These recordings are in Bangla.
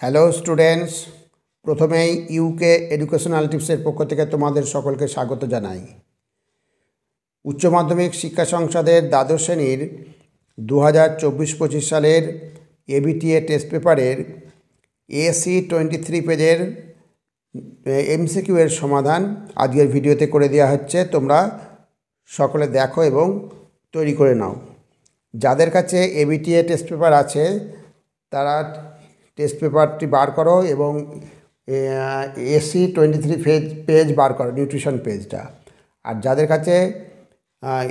হ্যালো স্টুডেন্টস, প্রথমেই ইউকে এডুকেশনাল টিপসের পক্ষ থেকে তোমাদের সকলকে স্বাগত জানাই। উচ্চ মাধ্যমিক শিক্ষা সংসদের দ্বাদশ শ্রেণীর 2024-25 সালের এবিটিএ টেস্ট পেপারের এসি 23 পেজের এমসিকিউ এর সমাধান আজকের ভিডিওতে করে দেওয়া হচ্ছে। তোমরা সকলে দেখো এবং তৈরি করে নাও। যাদের কাছে এবিটিএ টেস্ট পেপার আছে তারা টেস্ট পেপারটি বার করো এবং এসি 23 পেজ বার করো, নিউট্রিশন পেজটা। আর যাদের কাছে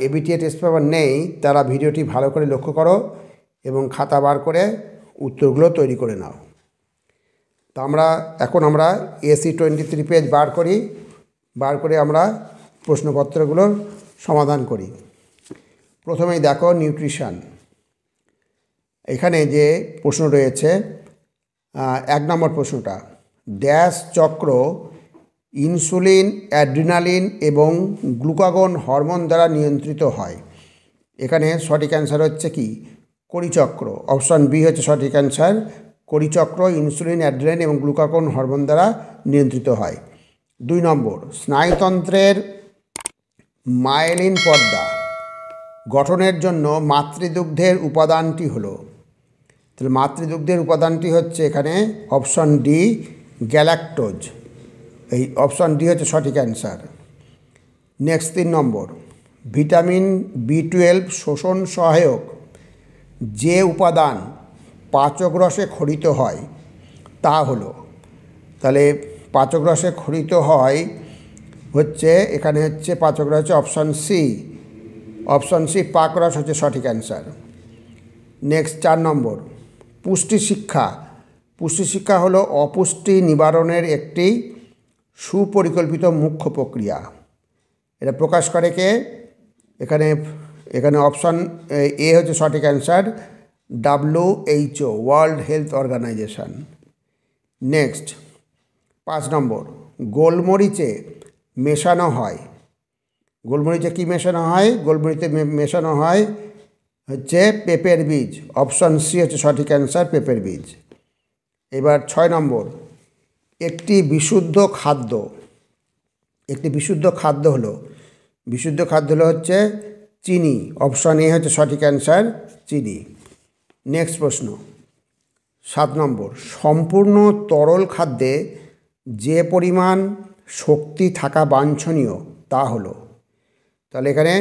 এবিটিএ টেস্ট পেপার নেই তারা ভিডিওটি ভালো করে লক্ষ্য করো এবং খাতা বার করে উত্তরগুলো তৈরি করে নাও। তো এখন আমরা এসি 23 পেজ বার করে আমরা প্রশ্নপত্রগুলোর সমাধান করি। প্রথমেই দেখো নিউট্রিশন। এখানে যে প্রশ্ন রয়েছে 1 নম্বর প্রশ্নটা, ড্যাশ চক্র ইনসুলিন, অ্যাড্রিনালিন এবং গ্লুকাগন হরমোন দ্বারা নিয়ন্ত্রিত হয়। এখানে সঠিক অ্যান্সার হচ্ছে কি করিচক্র। অপশান বি হচ্ছে সঠিক অ্যান্সার। করিচক্র ইনসুলিন, অ্যাড্রিনালিন এবং গ্লুকাগন হরমোন দ্বারা নিয়ন্ত্রিত হয়। 2 নম্বর, স্নায়ুতন্ত্রের মায়েলিন পর্দা গঠনের জন্য মাতৃদুগ্ধের উপাদানটি হলো, তাহলে মাতৃদুগ্ধের উপাদানটি হচ্ছে এখানে অপশান ডি গ্যালাক্টোজ। এই অপশান ডি হচ্ছে সঠিক অ্যান্সার। নেক্সট 3 নম্বর, ভিটামিন B12 শোষণ সহায়ক যে উপাদান পাচক রসে ক্ষরিত হয় তা হলো, তাহলে পাচক রসে ক্ষরিত হয় হচ্ছে এখানে হচ্ছে পাচক রস হচ্ছে অপশান সি পাকরস হচ্ছে সঠিক অ্যান্সার। নেক্সট 4 নম্বর, পুষ্টি শিক্ষা হলো অপুষ্টি নিবারণের একটি সুপরিকল্পিত মুখ্য প্রক্রিয়া। এটা প্রকাশ করে কে? এখানে অপশান এ হচ্ছে সঠিক answer, WHO world health organization. Next 5 নম্বর, গোলমরিচে কি মেশানো হয়? গোলমরিচে মেশানো হয় হচ্ছে পেঁপের বীজ। অপশান সি হচ্ছে সঠিক অ্যান্সার, পেঁপের বীজ। এবার 6 নম্বর, একটি বিশুদ্ধ খাদ্য হলো হচ্ছে চিনি। অপশান এ হচ্ছে সঠিক অ্যান্সার, চিনি। নেক্সট প্রশ্ন 7 নম্বর, সম্পূর্ণ তরল খাদ্যে যে পরিমাণ শক্তি থাকা বাঞ্ছনীয় তা হলো, তাহলে এখানে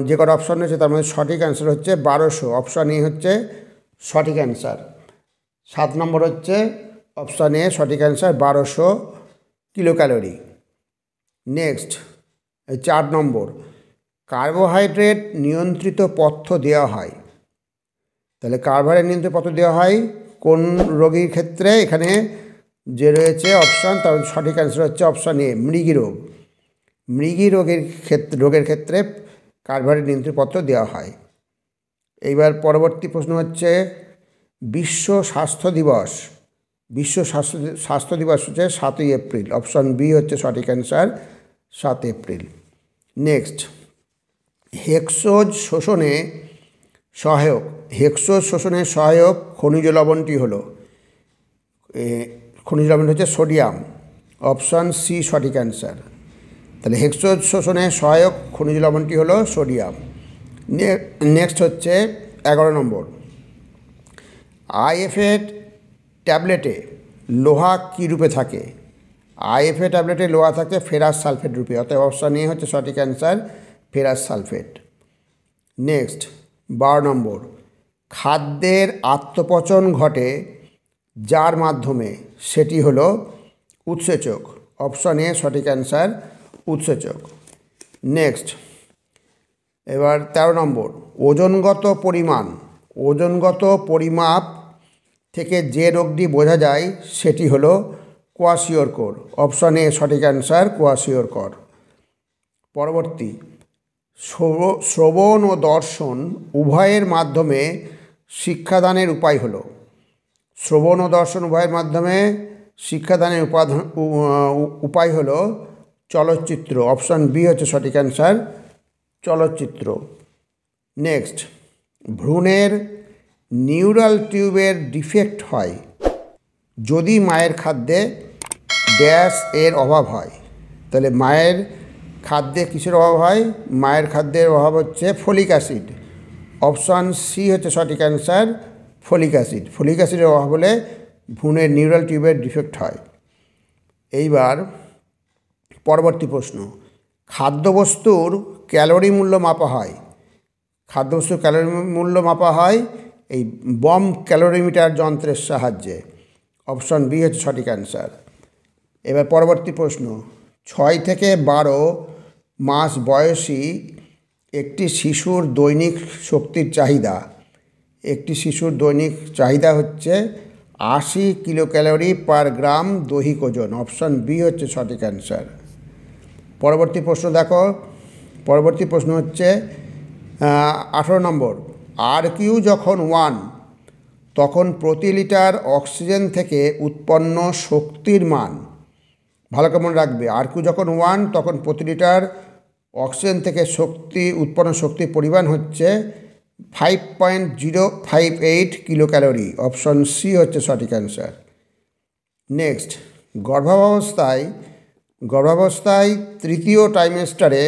যে কটা অপশান রয়েছে তার মধ্যে সঠিক অ্যান্সার হচ্ছে 1200। অপশান এ হচ্ছে সঠিক অ্যান্সার। 7 নম্বর হচ্ছে অপশান এ সঠিক অ্যান্সার, 1200 কিলোক্যালোরি। নেক্সট 4 নম্বর, কার্বোহাইড্রেট নিয়ন্ত্রিত পথ্য দেওয়া হয়, তাহলে কার্বোহাইড্রেট নিয়ন্ত্রিত পথ্য দেওয়া হয় কোন রোগীর ক্ষেত্রে? এখানে যে রয়েছে অপশান তার সঠিক অ্যান্সার হচ্ছে অপশান এ মৃগী রোগের ক্ষেত্রে কার্বোহাইড্রেট নিয়ন্ত্রিত পথ্য দেওয়া হয়। এইবার পরবর্তী প্রশ্ন হচ্ছে বিশ্ব স্বাস্থ্য দিবস হচ্ছে 7ই এপ্রিল। অপশান বি হচ্ছে সঠিক অ্যান্সার, 7 এপ্রিল। নেক্সট, হেক্সোজ শোষণে সহায়ক খনিজ লবণটি হলো, খনিজ লবণ হচ্ছে সোডিয়াম। অপশান সি সঠিক অ্যান্সার। তাহলে হেক্সোজ শোষণে সহায়ক খনিজ লবণটি হলো সোডিয়াম। নেক্সট হচ্ছে 11 নম্বর, আইএফএ ট্যাবলেটে লোহা কী রূপে থাকে? আইএফএ ট্যাবলেটে লোহা থাকে ফেরাস সালফেট রূপে। অতএব অপশান এ হচ্ছে সঠিক অ্যান্সার, ফেরাস সালফেট। নেক্সট 12 নম্বর, খাদ্যের আত্মপচন ঘটে যার মাধ্যমে, সেটি হলো উৎসেচক। অপশান এ সঠিক অ্যান্সার, উৎসেচক। নেক্সট এবার 13 নম্বর, ওজনগত পরিমাপ থেকে যে রোগটি বোঝা যায় সেটি হলো কোয়াশিওরকর। অপশান এ সঠিক অ্যান্সার, কোয়াশিওরকর। পরবর্তী, শ্রবণ ও দর্শন উভয়ের মাধ্যমে শিক্ষাদানের উপায় হলো, শ্রবণ ও দর্শন উভয়ের মাধ্যমে শিক্ষাদানের উপায় হলো চলচ্চিত্র, অপশান বি হচ্ছে সঠিক অ্যান্সার, চলচ্চিত্র। নেক্সট, ভ্রূণের নিউরাল টিউবের ডিফেক্ট হয় যদি মায়ের খাদ্যে ড্যাশ এর অভাব হয়। তাহলে মায়ের খাদ্যে কিসের অভাব হয়? মায়ের খাদ্যের অভাব হচ্ছে ফলিক অ্যাসিড, অপশান সি হচ্ছে সঠিক অ্যান্সার, ফলিক অ্যাসিড। ফলিক অ্যাসিডের অভাব হলে ভ্রূণের নিউরাল টিউবের ডিফেক্ট হয়। এইবার পরবর্তী প্রশ্ন, খাদ্যবস্তুর ক্যালোরি মূল্য মাপা হয়। খাদ্যবস্তুর ক্যালোরি মূল্য মাপা হয় এই বম ক্যালোরিমিটার যন্ত্রের সাহায্যে, অপশান বি হচ্ছে সঠিক অ্যান্সার। এবার পরবর্তী প্রশ্ন, 6 থেকে 12 মাস বয়সী একটি শিশুর দৈনিক শক্তির চাহিদা, একটি শিশুর দৈনিক চাহিদা হচ্ছে 80 কিলো ক্যালোরি পার গ্রাম দৈহিক ওজন, অপশান বি হচ্ছে সঠিক অ্যান্সার। পরবর্তী প্রশ্ন দেখো, পরবর্তী প্রশ্ন হচ্ছে 18 নম্বর, RQ যখন 1 তখন প্রতি লিটার অক্সিজেন থেকে উৎপন্ন শক্তির মান, ভালো করে মনে রাখবে, RQ যখন 1 তখন প্রতি লিটার অক্সিজেন থেকে উৎপন্ন শক্তির পরিমাণ হচ্ছে 5.058 কিলো ক্যালোরি, অপশন সি হচ্ছে সঠিক অ্যান্সার। নেক্সট, গর্ভাবস্থায় তৃতীয় ট্রাইমেস্টারে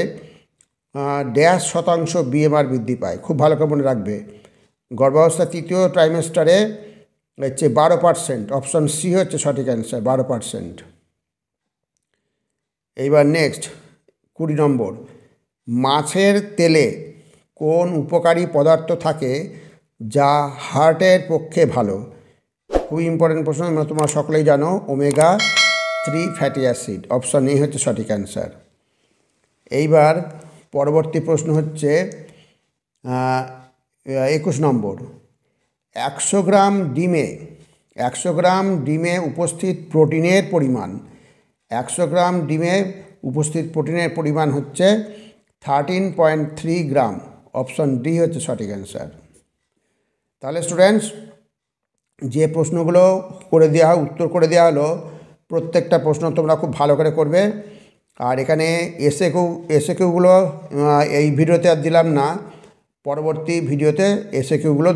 ড্যাশ শতাংশ BMR বৃদ্ধি পায়, খুব ভালো করে মনে রাখবে, গর্ভাবস্থার তৃতীয় ট্রাইমেস্টারে হচ্ছে 12%, অপশন সি হচ্ছে সঠিক অ্যান্সার, 12%। এইবার নেক্সট 20 নম্বর, মাছের তেলে কোন উপকারী পদার্থ থাকে যা হার্টের পক্ষে ভালো? খুবই ইম্পর্টেন্ট প্রশ্ন, তোমরা সকলেই জানো, omega 3 fatty acid, option A হচ্ছে সঠিক অ্যান্সার। এইবার পরবর্তী প্রশ্ন হচ্ছে 21 নম্বর, 100 গ্রাম ডিমে উপস্থিত প্রোটিনের পরিমাণ, 100 গ্রাম ডিমে উপস্থিত প্রোটিনের পরিমাণ হচ্ছে 13.3 গ্রাম, অপশন ডি হচ্ছে সঠিক অ্যান্সার। তাহলে স্টুডেন্টস, যে প্রশ্নগুলো উত্তর করে দেওয়া হলো, প্রত্যেকটা প্রশ্ন তোমরা খুব ভালো করে করবে। আর এখানে এসএকিউগুলো এই ভিডিওতে আর দিলাম না, পরবর্তী ভিডিওতে এসএকিউগুলো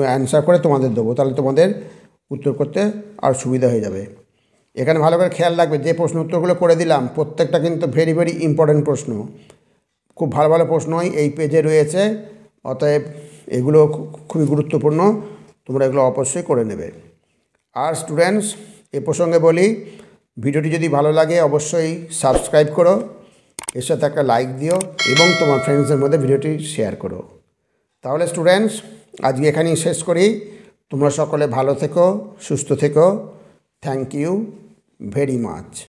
অ্যান্সার করে তোমাদের দেবো, তাহলে তোমাদের উত্তর করতে আর সুবিধা হয়ে যাবে। এখানে ভালো করে খেয়াল রাখবে, যে প্রশ্ন উত্তরগুলো করে দিলাম প্রত্যেকটা কিন্তু ভেরি ভেরি ইম্পর্ট্যান্ট প্রশ্ন, খুব ভালো ভালো প্রশ্নই এই পেজে রয়েছে, অতএব এগুলো খুবই গুরুত্বপূর্ণ, তোমরা এগুলো অবশ্যই করে নেবে। আর স্টুডেন্টস, এ প্রসঙ্গে বলি, ভিডিওটি যদি ভালো লাগে অবশ্যই সাবস্ক্রাইব করো, এর সাথে একটা লাইক দিও এবং তোমার ফ্রেন্ডসদের মধ্যে ভিডিওটি শেয়ার করো। তাহলে স্টুডেন্টস, আজকে এখানেই শেষ করি। তোমরা সকলে ভালো থেকো, সুস্থ থেকো। Thank you very much.